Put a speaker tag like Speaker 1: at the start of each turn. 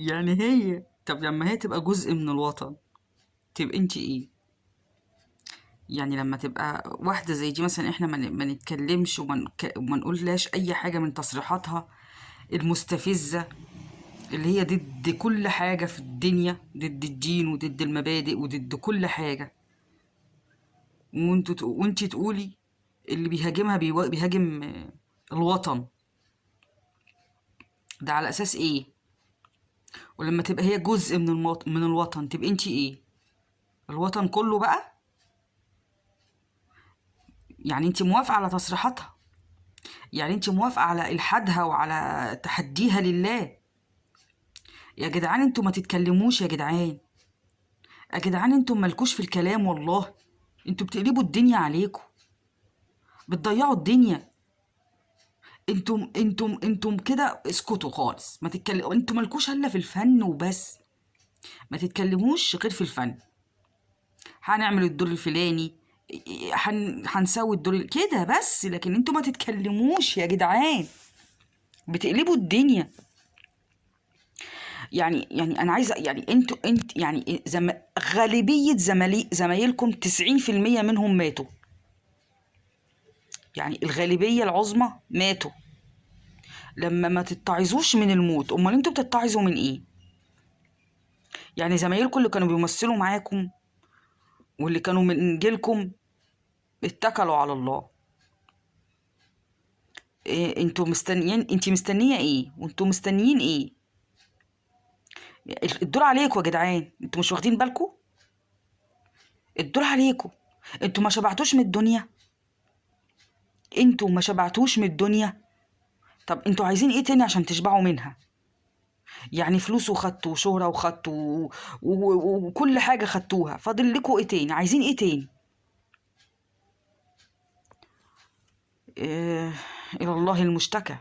Speaker 1: يعني هي، طب لما هي تبقى جزء من الوطن تبقى انت ايه؟ يعني لما تبقى واحدة زي دي مثلا احنا ما نتكلمش وما نقولهاش اي حاجة من تصريحاتها المستفزة اللي هي ضد كل حاجة في الدنيا، ضد الدين وضد المبادئ وضد كل حاجة، وانت تقولي اللي بيهاجمها بيهاجم الوطن. ده على اساس ايه؟ ولما تبقى هي جزء من الوطن تبقى انت ايه؟ الوطن كله بقى؟ يعني انت موافقة على تصريحاتها؟ يعني انت موافقة على الحادها وعلى تحديها لله؟ يا جدعان انتوا ما تتكلموش يا جدعان، يا جدعان انتوا مالكوش في الكلام والله، انتوا بتقلبوا الدنيا عليكم، بتضيعوا الدنيا. انتم كده اسكتوا خالص، ما تتكلموا، انتوا مالكوش الا في الفن وبس، ما تتكلموش غير في الفن. هنعمل الدور الفلاني، هنسوي الدور كده بس، لكن انتوا ما تتكلموش يا جدعان، بتقلبوا الدنيا. يعني انا عايزه، يعني انت يعني غالبيه زمايلكم 90% منهم ماتوا، يعني الغالبيه العظمى ماتوا. لما ما تتعظوش من الموت، امال انتوا بتتعظوا من ايه؟ يعني زمايلكم اللي كانوا بيمثلوا معاكم واللي كانوا من جيلكم اتكلوا على الله. إيه انتوا مستنيين؟ انتي مستنيه ايه وانتوا مستنيين ايه؟ الدور عليكم يا جدعان، انتوا مش واخدين بالكم؟ الدور عليكم، انتوا ما شبعتوش من الدنيا؟ انتوا ما شبعتوش من الدنيا؟ طب انتوا عايزين ايه تاني عشان تشبعوا منها؟ يعني فلوس وخدتوا وشهرة وخدتوا وكل حاجة خدتوها، فاضل لكم ايه تاني؟ عايزين ايه تاني؟ إيه؟ إلى الله المشتكى.